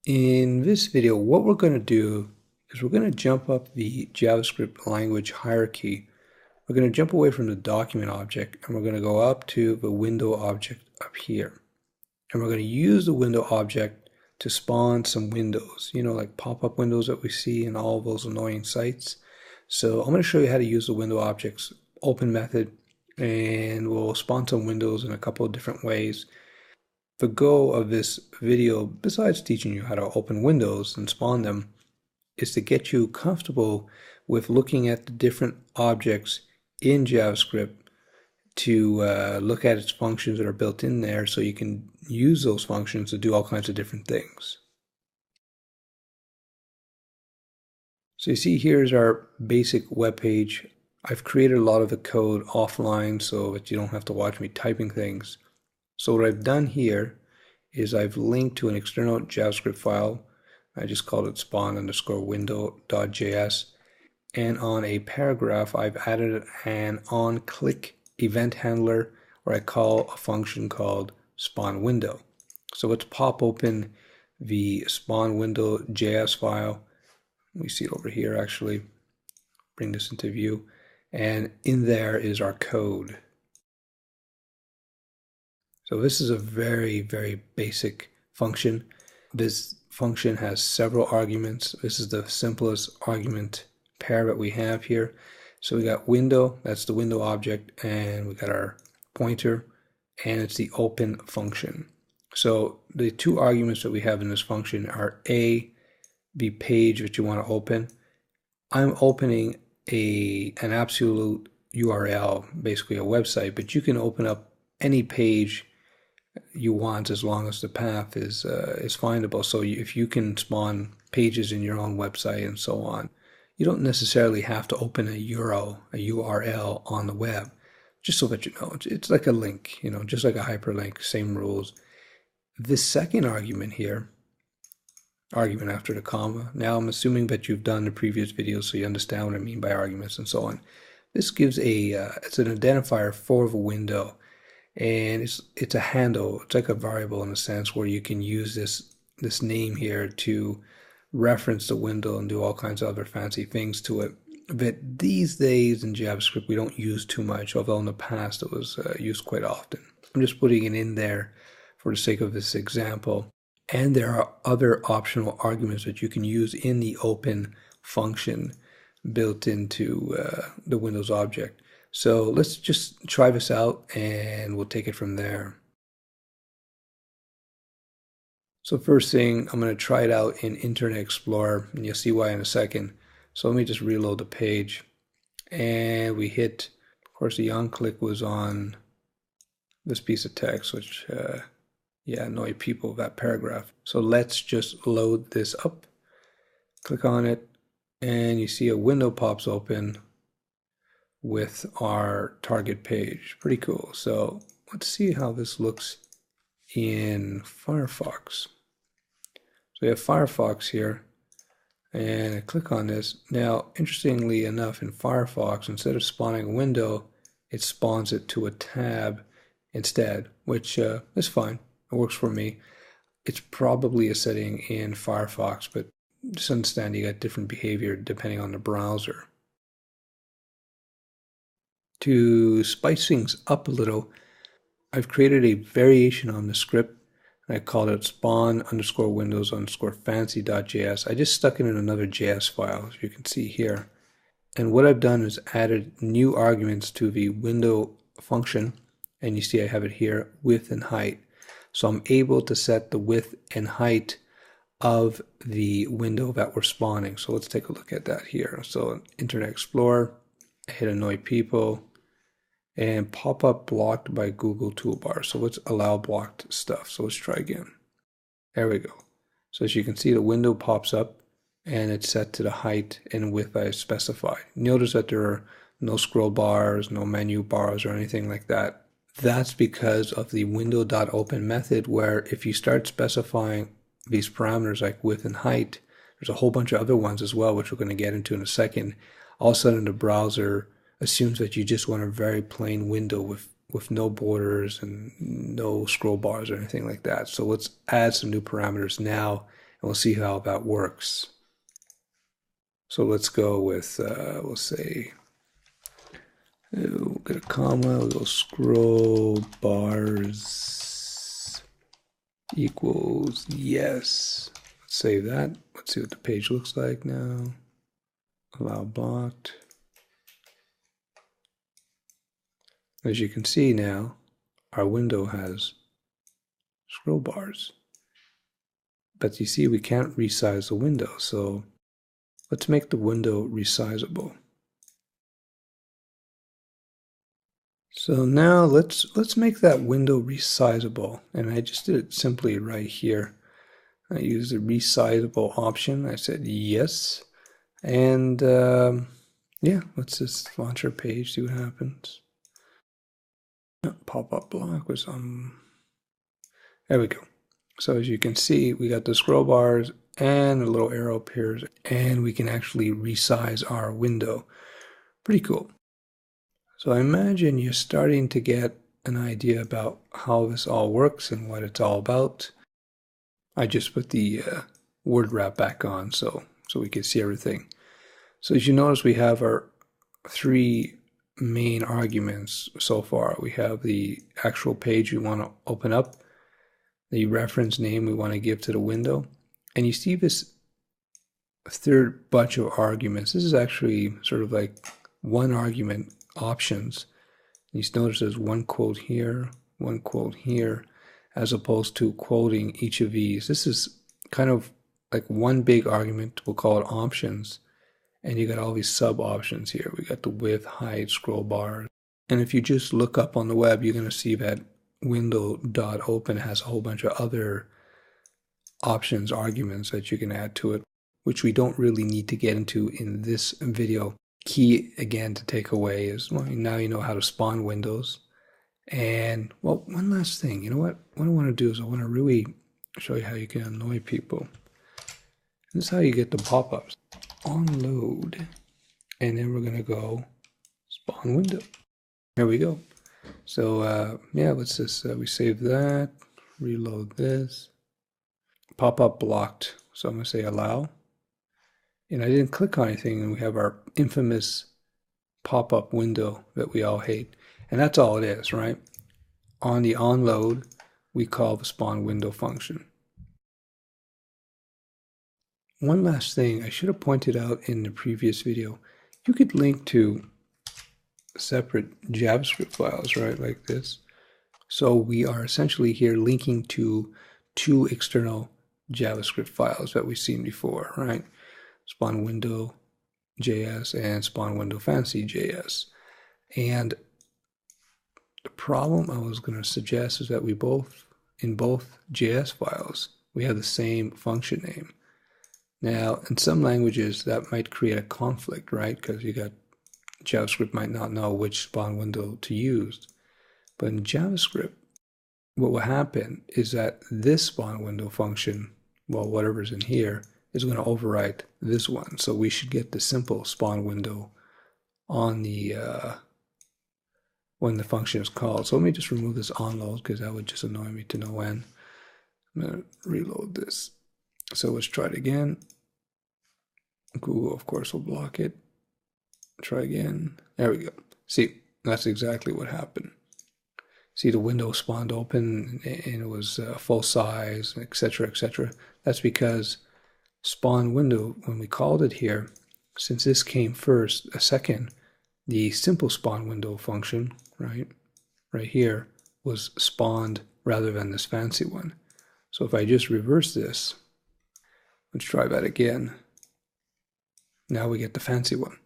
In this video, what we're going to do is we're going to jump up the JavaScript language hierarchy. We're going to jump away from the document object and we're going to go up to the window object up here. And we're going to use the window object to spawn some windows, like pop-up windows that we see in all of those annoying sites. So I'm going to show you how to use the window object's open method, and we'll spawn some windows in a couple of different ways. The goal of this video, besides teaching you how to open windows and spawn them, is to get you comfortable with looking at the different objects in JavaScript to look at its functions that are built in there so you can use those functions to do all kinds of different things. So you see here's our basic web page. I've created a lot of the code offline so that you don't have to watch me typing things. So what I've done here is I've linked to an external JavaScript file. I just called it spawn_window.js. And on a paragraph, I've added an on-click event handler where I call a function called spawn_window. So let's pop open the spawn_window.js file. We see it over here actually. Bring this into view. And in there is our code. So this is a very, very basic function. This function has several arguments. This is the simplest argument pair that we have here. So we got window, that's the window object, and we got our pointer, and it's the open function. So the two arguments that we have in this function are A, the page that you want to open. I'm opening an absolute URL, basically a website, but you can open up any page you want as long as the path is findable. So if you can spawn pages in your own website and so on, you don't necessarily have to open a URL on the web, just so that you know. It's like a link, just like a hyperlink, same rules. This second argument here, argument after the comma. Now I'm assuming that you've done the previous videos so you understand what I mean by arguments and so on. This gives it's an identifier for the window. And it's a handle. It's like a variable in a sense where you can use this name here to reference the window and do all kinds of other fancy things to it. But these days in JavaScript we don't use too much, although in the past it was used quite often. I'm just putting it in there for the sake of this example. And there are other optional arguments that you can use in the open function built into the Windows object. So let's just try this out and we'll take it from there. So first thing, I'm going to try it out in Internet Explorer, and you'll see why in a second. So let me just reload the page. And we hit, of course, the on-click was on this piece of text, which, annoyed people, that paragraph. So let's just load this up. Click on it, and you see a window pops open with our target page. Pretty cool. So let's see how this looks in Firefox. So we have Firefox here, and I click on this. Now, interestingly enough, in Firefox, instead of spawning a window, it spawns it to a tab instead, which is fine. It works for me. It's probably a setting in Firefox, but just understand you got different behavior depending on the browser. To spice things up a little, I've created a variation on the script, and I called it spawn_windows_fancy.js. I just stuck it in another JS file, as you can see here. And what I've done is added new arguments to the window function, and you see I have it here, width and height. So I'm able to set the width and height of the window that we're spawning. So let's take a look at that here. So Internet Explorer, I hit annoy people, and pop-up blocked by Google Toolbar. So let's allow blocked stuff. So let's try again. There we go. So as you can see, the window pops up and it's set to the height and width I specified. Notice that there are no scroll bars, no menu bars or anything like that. That's because of the window.open method, where if you start specifying these parameters like width and height, there's a whole bunch of other ones as well, which we're going to get into in a second. All of a sudden the browser assumes that you just want a very plain window with no borders and no scroll bars or anything like that. So let's add some new parameters now, we'll see how that works. So let's go with, we'll say, we'll get a comma, we'll go scroll bars equals yes. Let's save that. Let's see what the page looks like now. Allow blocked. As you can see now, our window has scroll bars. But you see, we can't resize the window, so let's make the window resizable. So now let's make that window resizable, and I just did it simply right here. I used the resizable option. I said yes, and yeah, let's just launch our page, see what happens. Pop-up block was there we go. So as you can see, we got the scroll bars and a little arrow appears, and we can actually resize our window. Pretty cool. So I imagine you're starting to get an idea about how this all works and what it's all about. I just put the word wrap back on so we can see everything. So as you notice, we have our three main arguments so far. We have the actual page we want to open up, the reference name we want to give to the window, and you see this third bunch of arguments. This is actually sort of like one argument options. You notice there's one quote here, as opposed to quoting each of these. This is kind of like one big argument. We'll call it options. And you got all these sub options here. We got the width, height, scroll bars. And if you just look up on the web, you're going to see that window.open has a whole bunch of other options, arguments that you can add to it, which we don't really need to get into in this video. Key again to take away is, well, now you know how to spawn windows. And well, one last thing, you know what I want to do is I want to really show you how you can annoy people. This is how you get the pop-ups. On load, and then we're going to go spawn window. There we go. So yeah, let's just we save that, reload this, pop-up blocked. So I'm going to say allow, and I didn't click on anything, and we have our infamous pop-up window that we all hate. And that's all it is, right? On the onload, we call the spawn window function. One last thing I should have pointed out in the previous video, you could link to separate JavaScript files, right, like this. So we are essentially here linking to two external JavaScript files that we've seen before, right? Spawn window JS and spawn window fancy JS. And the problem I was going to suggest is that in both JS files, we have the same function name. Now, in some languages, that might create a conflict, right? Because JavaScript might not know which spawn window to use. But in JavaScript, what will happen is that this spawn window function, well, whatever's in here, is going to overwrite this one. So we should get the simple spawn window on the when the function is called. So let me just remove this onload because that would just annoy me to no end. I'm going to reload this. So let's try it again. Google, of course, will block it. Try again. There we go. See, that's exactly what happened. See, the window spawned open and it was full size, etc., etc. That's because spawn window, when we called it here, since this came first, a second, the simple spawn window function, right here, was spawned rather than this fancy one. So if I just reverse this, let's try that again. Now we get the fancy one.